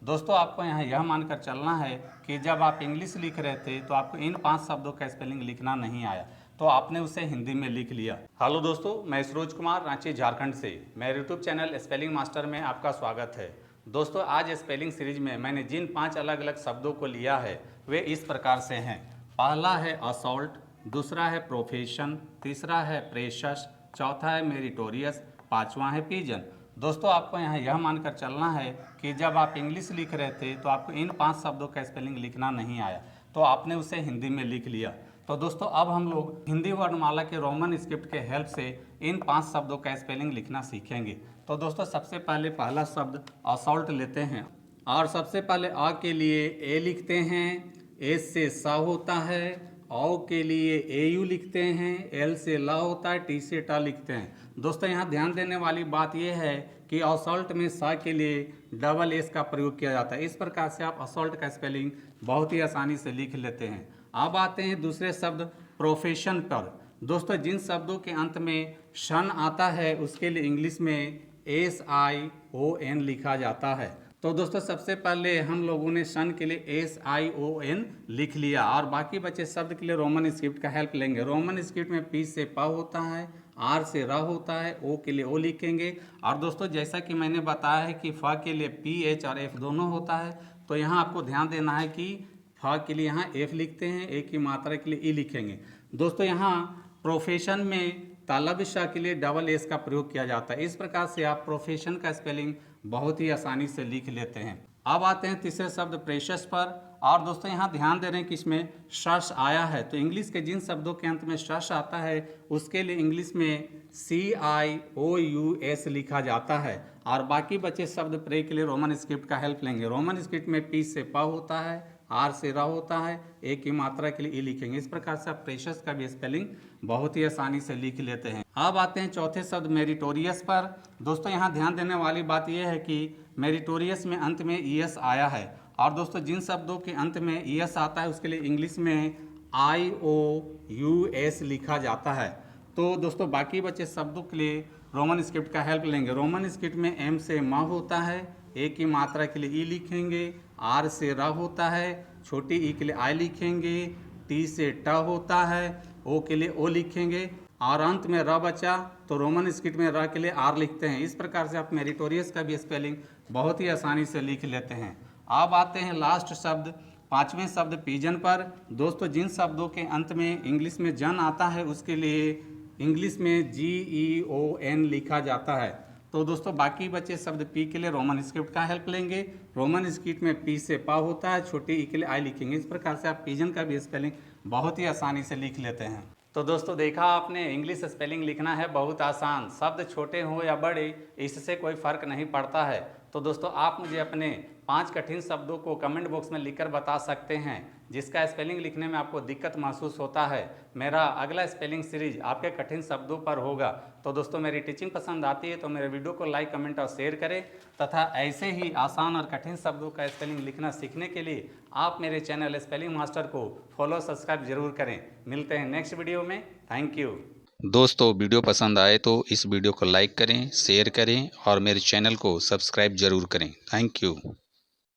दोस्तों आपको यहाँ यह मानकर चलना है कि जब आप इंग्लिश लिख रहे थे तो आपको इन 5 शब्दों का स्पेलिंग लिखना नहीं आया, तो आपने उसे हिंदी में लिख लिया। हेलो दोस्तों, मैं सरोज कुमार, रांची झारखंड से मेरे यूट्यूब चैनल स्पेलिंग मास्टर में आपका स्वागत है। दोस्तों आज स्पेलिंग सीरीज में मैंने जिन 5 अलग अलग शब्दों को लिया है वे इस प्रकार से हैं। पहला है असॉल्ट, दूसरा है प्रोफेशन, तीसरा है प्रेशस, चौथा है मेरिटोरियस, पांचवा है पिजन। दोस्तों आपको यहाँ यह मानकर चलना है कि जब आप इंग्लिश लिख रहे थे तो आपको इन 5 शब्दों का स्पेलिंग लिखना नहीं आया, तो आपने उसे हिंदी में लिख लिया। तो दोस्तों अब हम लोग हिंदी वर्णमाला के रोमन स्क्रिप्ट के हेल्प से इन 5 शब्दों का स्पेलिंग लिखना सीखेंगे। तो दोस्तों सबसे पहले पहला शब्द असॉल्ट लेते हैं, और सबसे पहले अ के लिए ए लिखते हैं, एस से सा होता है, औ के लिए ए यू लिखते हैं, एल से ला होता है, टी से टा लिखते हैं। दोस्तों यहाँ ध्यान देने वाली बात यह है कि असॉल्ट में सा के लिए डबल एस का प्रयोग किया जाता है। इस प्रकार से आप असॉल्ट का स्पेलिंग बहुत ही आसानी से लिख लेते हैं। अब आते हैं दूसरे शब्द प्रोफेशन पर। दोस्तों जिन शब्दों के अंत में शन आता है उसके लिए इंग्लिश में SION लिखा जाता है। तो दोस्तों सबसे पहले हम लोगों ने सन के लिए SION लिख लिया, और बाकी बचे शब्द के लिए रोमन स्क्रिप्ट का हेल्प लेंगे। रोमन स्क्रिप्ट में पी से पा होता है, आर से रा होता है, ओ के लिए ओ लिखेंगे। और दोस्तों जैसा कि मैंने बताया है कि फ के लिए PH और F दोनों होता है, तो यहाँ आपको ध्यान देना है कि फ के लिए यहाँ F लिखते हैं, ए की मात्रा के लिए ई लिखेंगे। दोस्तों यहाँ प्रोफेशन में तालब शाह के लिए डबल एस का प्रयोग किया जाता है। इस प्रकार से आप प्रोफेशन का स्पेलिंग बहुत ही आसानी से लिख लेते हैं। अब आते हैं तीसरे शब्द प्रेशस पर। और दोस्तों यहाँ ध्यान दे रहे हैं कि इसमें शश आया है, तो इंग्लिश के जिन शब्दों के अंत में शश आता है उसके लिए इंग्लिश में CIOUS लिखा जाता है। और बाकी बचे शब्द प्रे के लिए रोमन स्क्रिप्ट का हेल्प लेंगे। रोमन स्क्रिप्ट में पी से पा होता है, आर से रा होता है, ए की मात्रा के लिए ई लिखेंगे। इस प्रकार से आप प्रेशस का भी स्पेलिंग बहुत ही आसानी से लिख लेते हैं। अब आते हैं चौथे शब्द मेरिटोरियस पर। दोस्तों यहाँ ध्यान देने वाली बात यह है कि मेरिटोरियस में अंत में ES आया है, और दोस्तों जिन शब्दों के अंत में ES आता है उसके लिए इंग्लिश में IOUS लिखा जाता है। तो दोस्तों बाकी बचे शब्दों के लिए रोमन स्क्रिप्ट का हेल्प लेंगे। रोमन स्क्रिप्ट में M से मा होता है, ए की मात्रा के लिए ई लिखेंगे, आर से रा होता है, छोटी ई के लिए आई लिखेंगे, टी से टा होता है, ओ के लिए ओ लिखेंगे, और अंत में र बचा तो रोमन स्क्रिप्ट में र के लिए आर लिखते हैं। इस प्रकार से आप मेरिटोरियस का भी स्पेलिंग बहुत ही आसानी से लिख लेते हैं। अब आते हैं लास्ट शब्द, पांचवें शब्द पिजन पर। दोस्तों जिन शब्दों के अंत में इंग्लिश में जन आता है उसके लिए इंग्लिश में GEON लिखा जाता है। तो दोस्तों बाकी बचे शब्द पी के लिए रोमन स्क्रिप्ट का हेल्प लेंगे। रोमन स्क्रिप्ट में पी से पा होता है, छोटी ई के लिए आई लिखेंगे। इस प्रकार से आप पिजन का भी स्पेलिंग बहुत ही आसानी से लिख लेते हैं। तो दोस्तों देखा आपने, इंग्लिश स्पेलिंग लिखना है बहुत आसान, शब्द छोटे हों या बड़े इससे कोई फर्क नहीं पड़ता है। तो दोस्तों आप मुझे अपने 5 कठिन शब्दों को कमेंट बॉक्स में लिखकर बता सकते हैं जिसका स्पेलिंग लिखने में आपको दिक्कत महसूस होता है। मेरा अगला स्पेलिंग सीरीज आपके कठिन शब्दों पर होगा। तो दोस्तों मेरी टीचिंग पसंद आती है तो मेरे वीडियो को लाइक, कमेंट और शेयर करें, तथा ऐसे ही आसान और कठिन शब्दों का स्पेलिंग लिखना सीखने के लिए आप मेरे चैनल स्पेलिंग मास्टर को फॉलो, सब्सक्राइब जरूर करें। मिलते हैं नेक्स्ट वीडियो में। Thank you. दोस्तों वीडियो पसंद आए तो इस वीडियो को लाइक करें, शेयर करें और मेरे चैनल को सब्सक्राइब जरूर करें। Thank you.